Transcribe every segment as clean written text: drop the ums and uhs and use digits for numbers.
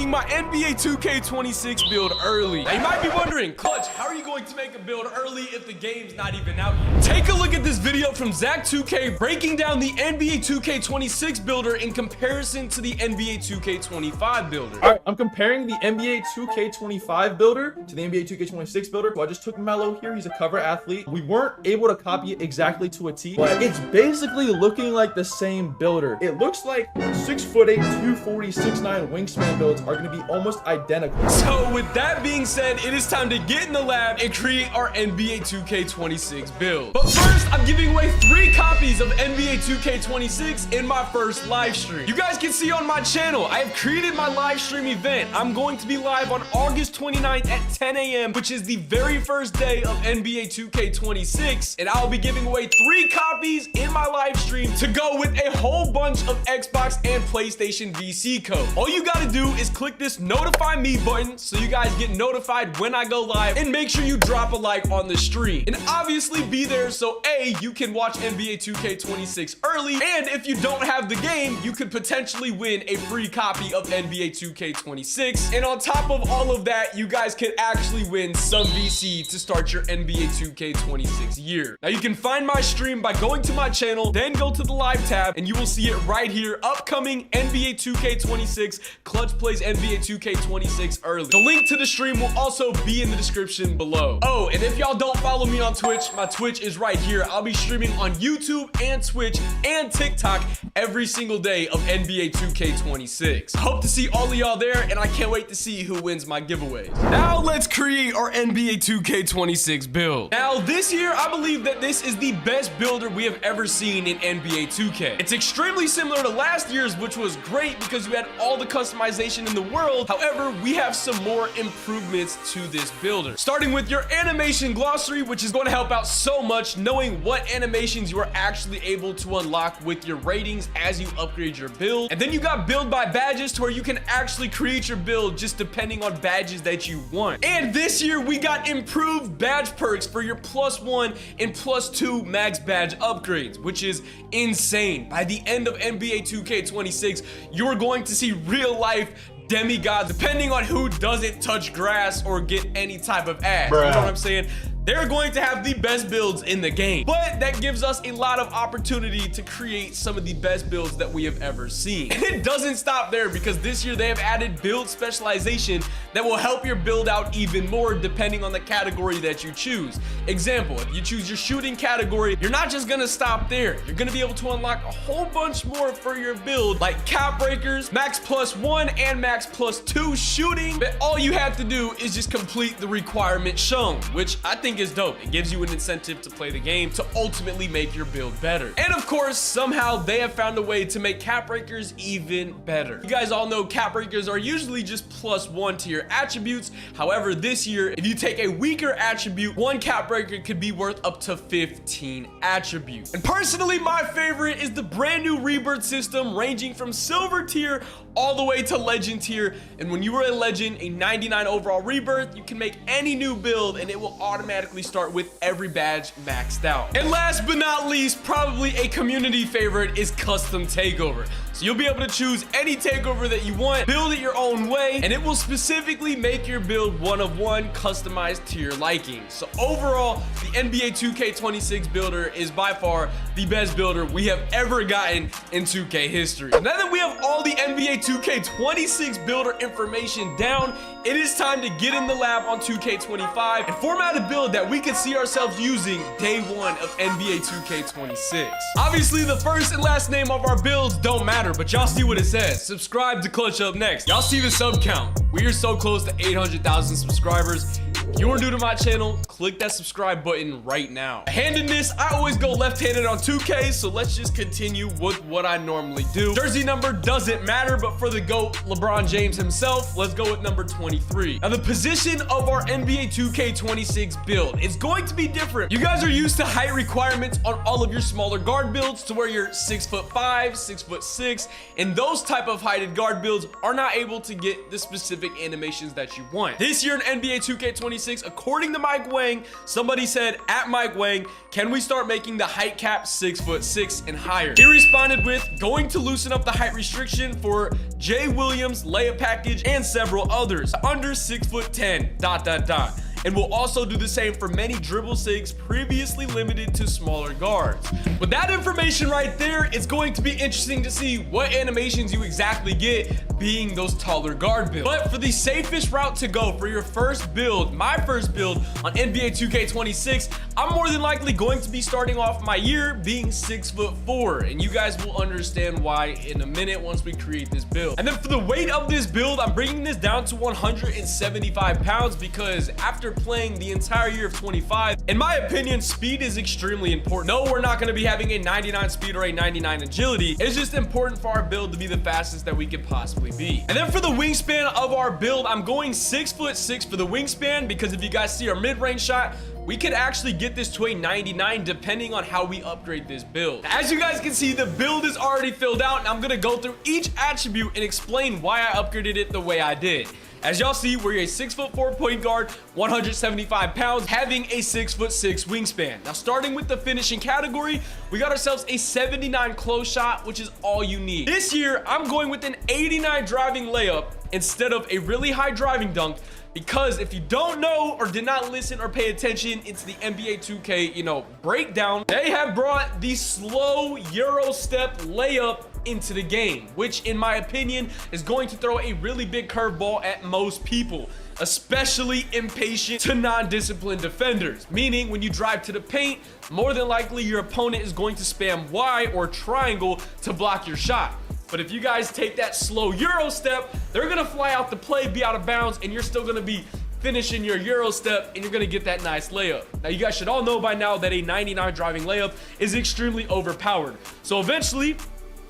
making my NBA 2K26 build early. Now you might be wondering, Clutch, how are you going to make a build early if the game's not even out yet? Take a look at this video from Zach2K breaking down the NBA 2K26 builder in comparison to the NBA 2K25 builder. All right, I'm comparing the NBA 2K25 builder to the NBA 2K26 builder. So I just took Melo here. He's a cover athlete. We weren't able to copy it exactly to a T, but it's basically looking like the same builder. It looks like 6'8", 240, 6'9" wingspan builds are going to be almost identical. So with that being said, it is time to get in the lab and create our NBA 2K26 build. But first, I'm giving away 3 copies of NBA 2K26 in my first live stream. You guys can see on my channel, I have created my live stream event. I'm going to be live on August 29th at 10 a.m., which is the very first day of NBA 2K26, and I'll be giving away 3 copies in my live stream to go with a whole bunch of Xbox and PlayStation VC code. All you gotta do is click this notify me button so you guys get notified when I go live, and make sure you drop a like on the stream, and obviously be there so A, you can watch NBA 2K26 early, and if you don't have the game, you could potentially win a free copy of NBA 2K26, and on top of all of that, you guys can actually win some VC to start your NBA 2K26 year. Now you can find my stream by going to my channel, then go to the live tab, and you will see it right here, upcoming NBA 2K26, Clutch plays NBA 2K26 early. The link to the stream will also be in the description below. Oh, and if y'all don't follow me on Twitch, my Twitch is right here. I'll be streaming on YouTube and Twitch and TikTok every single day of NBA 2K26. I hope to see all of y'all there, and I can't wait to see who wins my giveaways. Now let's create our NBA 2K26 build. Now this year, I believe that this is the best builder we have ever seen in NBA 2K. It's extremely similar to last year's, which was great because we had all the customization in the world. However, we have some more improvements to this builder. Starting with your animation glossary, which is going to help out so much knowing what animations you are actually able to unlock with your ratings as you upgrade your build. And then you got build by badges to where you can actually create your build just depending on badges that you want. And this year we got improved badge perks for your +1 and +2 max badge upgrades, which is insane. By the end of NBA 2K26, you're going to see real life demigods, depending on who doesn't touch grass or get any type of ass. You know what I'm saying? They're going to have the best builds in the game, but that gives us a lot of opportunity to create some of the best builds that we have ever seen. And it doesn't stop there, because this year they have added build specialization that will help your build out even more depending on the category that you choose. Example, if you choose your shooting category, you're not just gonna stop there. You're gonna be able to unlock a whole bunch more for your build, like cap breakers, max +1 and max +2 shooting. But all you have to do is just complete the requirement shown, which I think is dope. It gives you an incentive to play the game to ultimately make your build better. And of course, somehow they have found a way to make cap breakers even better. You guys all know cap breakers are usually just +1 to your attributes. However, this year, if you take a weaker attribute, 1 cap breaker could be worth up to 15 attributes. And personally, my favorite is the brand new rebirth system, ranging from silver tier all the way to legend tier. And when you are a legend, a 99 overall rebirth, you can make any new build and it will automatically start with every badge maxed out. And last but not least, probably a community favorite, is custom takeover. So you'll be able to choose any takeover that you want, build it your own way, and it will specifically make your build one of one, customized to your liking. So overall, the NBA 2K26 builder is by far the best builder we have ever gotten in 2K history. So now that we have all the NBA 2K26 builder information down, it is time to get in the lab on 2K25 and format a build that we could see ourselves using day 1 of NBA 2K26. Obviously, the first and last name of our builds don't matter, but y'all see what it says. Subscribe to ClutchUpNext. Y'all see the sub count. We are so close to 800,000 subscribers. If you're new to my channel, click that subscribe button right now. Handedness, I always go left-handed on 2K, so let's just continue with what I normally do. Jersey number doesn't matter, but for the GOAT, LeBron James himself, let's go with number 23. Now, the position of our NBA 2K26 build is going to be different. You guys are used to height requirements on all of your smaller guard builds to where you're 6'5", 6'6", and those type of heighted guard builds are not able to get the specific animations that you want. This year in NBA 2K26, 2K26, according to Mike Wang, somebody said at Mike Wang, can we start making the height cap 6'6" and higher? He responded with, going to loosen up the height restriction for Jay Williams, layup package, and several others under 6'10", ... And we'll also do the same for many dribble sigs previously limited to smaller guards. With that information right there, it's going to be interesting to see what animations you exactly get being those taller guard builds. But for the safest route to go for your first build, my first build on NBA 2K26, I'm more than likely going to be starting off my year being 6'4", and you guys will understand why in a minute once we create this build. And then for the weight of this build, I'm bringing this down to 175 pounds because after playing the entire year of 25, in my opinion, speed is extremely important. No, we're not going to be having a 99 speed or a 99 agility. It's just important for our build to be the fastest that we could possibly be. And then for the wingspan of our build, I'm going 6'6" for the wingspan because if you guys see our mid-range shot, we could actually get this to a 99 depending on how we upgrade this build. As you guys can see, the build is already filled out and I'm gonna go through each attribute and explain why I upgraded it the way I did. As y'all see, we're a 6'4" point guard, 175 pounds, having a 6'6" wingspan. Now, starting with the finishing category, we got ourselves a 79 close shot, which is all you need. This year, I'm going with an 89 driving layup instead of a really high driving dunk, because if you don't know or did not listen or pay attention into the NBA 2K, breakdown, they have brought the slow Euro step layup into the game, which in my opinion is going to throw a really big curveball at most people, especially impatient to non-disciplined defenders. Meaning when you drive to the paint, more than likely your opponent is going to spam Y or triangle to block your shot. But if you guys take that slow Euro step, they're gonna fly out the play, be out of bounds, and you're still gonna be finishing your Euro step and you're gonna get that nice layup. Now you guys should all know by now that a 99 driving layup is extremely overpowered. So eventually,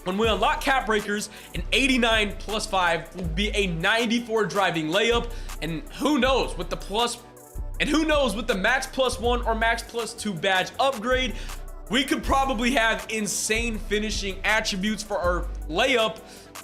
when we unlock cap breakers, an 89 plus 5 will be a 94 driving layup, and who knows with the max plus 1 or max plus 2 badge upgrade, we could probably have insane finishing attributes for our layup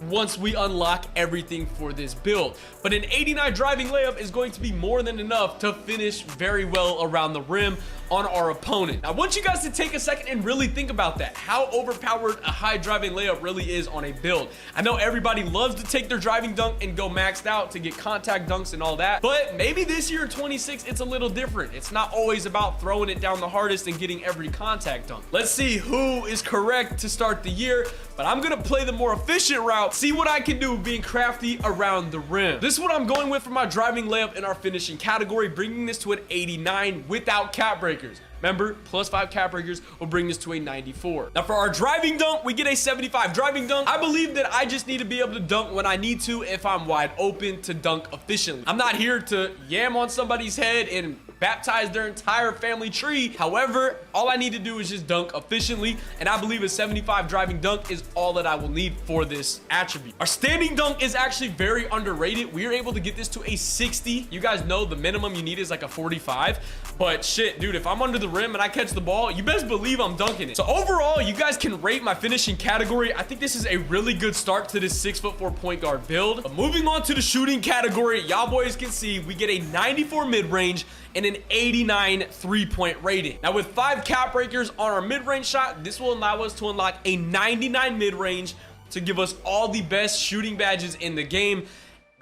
once we unlock everything for this build. But an 89 driving layup is going to be more than enough to finish very well around the rim on our opponent. Now, I want you guys to take a second and really think about that, how overpowered a high driving layup really is on a build. I know everybody loves to take their driving dunk and go maxed out to get contact dunks and all that, but maybe this year 26 it's a little different. It's not always about throwing it down the hardest and getting every contact dunk. Let's see who is correct to start the year, but I'm gonna play the more efficient route, see what I can do being crafty around the rim. This is what I'm going with for my driving layup in our finishing category, bringing this to an 89 without cap breakers. Remember, plus 5 cap breakers will bring this to a 94. Now for our driving dunk, we get a 75 driving dunk. I believe that I just need to be able to dunk when I need to if I'm wide open to dunk efficiently. I'm not here to yam on somebody's head and baptize their entire family tree. However, all I need to do is just dunk efficiently, and I believe a 75 driving dunk is all that I will need for this attribute. Our standing dunk is actually very underrated. We are able to get this to a 60. You guys know the minimum you need is like a 45, but shit, dude, if I'm under the rim and I catch the ball, you best believe I'm dunking it. So overall, you guys can rate my finishing category. I think this is a really good start to this 6'4" point guard build. But moving on to the shooting category, y'all boys can see we get a 94 mid-range and an 89 3-point rating. Now with 5 cap breakers on our mid-range shot, this will allow us to unlock a 99 mid-range to give us all the best shooting badges in the game.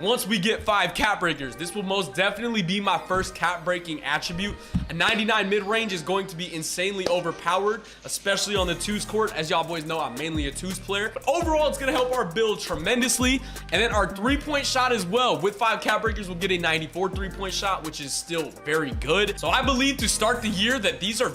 Once we get 5 cap breakers, this will most definitely be my first cap breaking attribute. A 99 mid-range is going to be insanely overpowered, especially on the twos court. As y'all boys know, I'm mainly a twos player, but overall it's gonna help our build tremendously. And then our 3-point shot as well. With 5 cap breakers, we'll get a 94 3-point shot, which is still very good. So I believe to start the year that these are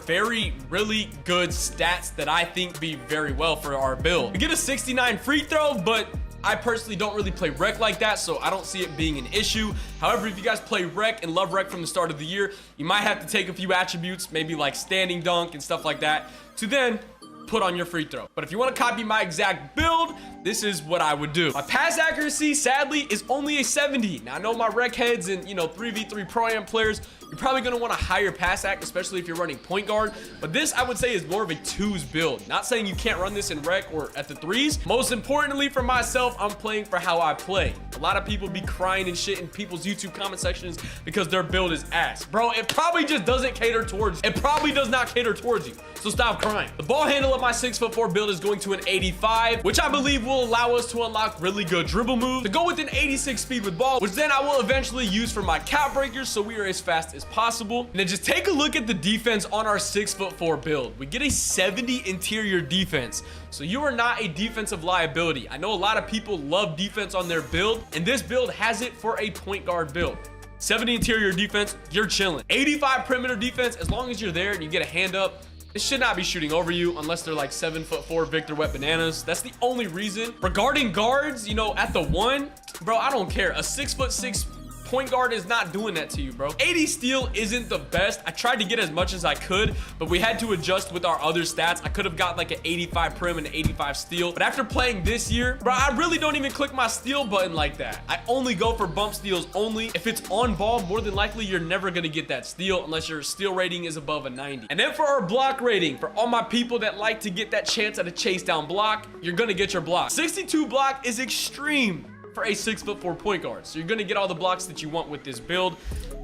really good stats that I think be very well for our build. We get a 69 free throw, but I personally don't really play rec like that, so I don't see it being an issue. However, if you guys play rec and love rec from the start of the year, you might have to take a few attributes, maybe like standing dunk and stuff like that, to then put on your free throw. But if you want to copy my exact build, this is what I would do. My pass accuracy, sadly, is only a 70. Now, I know my rec heads and, 3v3 pro-am players, you're probably going to want a higher pass act, especially if you're running point guard. But this, I would say, is more of a twos build. Not saying you can't run this in rec or at the threes. Most importantly for myself, I'm playing for how I play. A lot of people be crying and shit in people's YouTube comment sections because their build is ass. Bro, it probably just doesn't cater towards you. It probably does not cater towards you. So stop crying. The ball handle of my 6'4" build is going to an 85, which I believe will allow us to unlock really good dribble moves to go with an 86 speed with ball, which then I will eventually use for my cap breakers so we are as fast as possible. And then just take a look at the defense on our 6'4" build. We get a 70 interior defense. So you are not a defensive liability. I know a lot of people love defense on their build, and this build has it for a point guard build. 70 interior defense, you're chilling. 85 perimeter defense, as long as you're there and you get a hand up, it should not be shooting over you unless they're like 7'4" Victor Wet bananas. That's the only reason. Regarding guards, you know, at the one, bro, I don't care. A 6'6" point guard is not doing that to you, bro. 80 steal isn't the best. I tried to get as much as I could, but we had to adjust with our other stats. I could have got like an 85 prim and an 85 steal, but after playing this year, bro, I really don't even click my steal button like that. I only go for bump steals only. If it's on ball, more than likely you're never gonna get that steal unless your steal rating is above a 90. And then for our block rating, for all my people that like to get that chance at a chase down block, you're gonna get your block. 62 block is extreme for a 6'4" point guard. So you're gonna get all the blocks that you want with this build.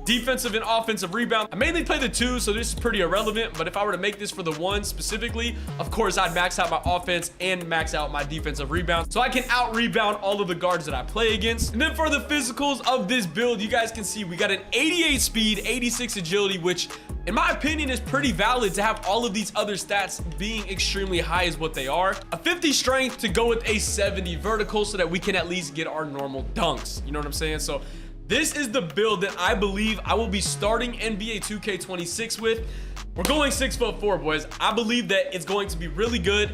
Defensive and offensive rebound. I mainly play the two, so this is pretty irrelevant, but if I were to make this for the one specifically, of course I'd max out my offense and max out my defensive rebound so I can out rebound all of the guards that I play against. And then for the physicals of this build, you guys can see we got an 88 speed, 86 agility, which in my opinion is pretty valid to have all of these other stats being extremely high as what they are. A 50 strength to go with a 70 vertical so that we can at least get our normal dunks. You know what I'm saying? So this is the build that I believe I will be starting NBA 2K26 with. We're going 6'4", boys. I believe that it's going to be really good,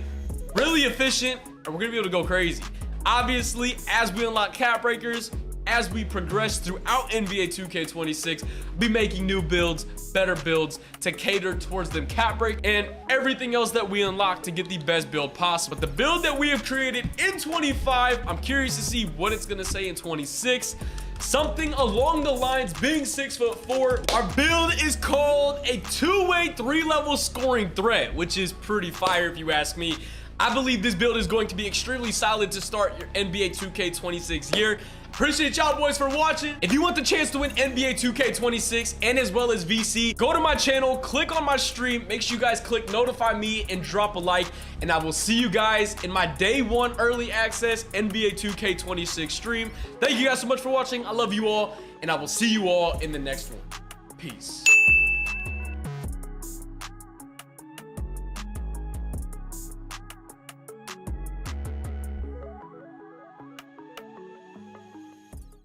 really efficient, and we're gonna be able to go crazy. Obviously, as we unlock cap breakers, as we progress throughout NBA 2K26, be making new builds, better builds to cater towards them cap break and everything else that we unlock to get the best build possible. But the build that we have created in 25, I'm curious to see what it's gonna say in 26. Something along the lines being 6'4". Our build is called a two-way, three-level scoring threat, which is pretty fire if you ask me. I believe this build is going to be extremely solid to start your NBA 2K26 year. Appreciate y'all boys for watching. If you want the chance to win NBA 2K26 and as well as VC, go to my channel, click on my stream, make sure you guys click notify me and drop a like, and I will see you guys in my day one early access NBA 2K26 stream. Thank you guys so much for watching. I love you all, and I will see you all in the next one. Peace.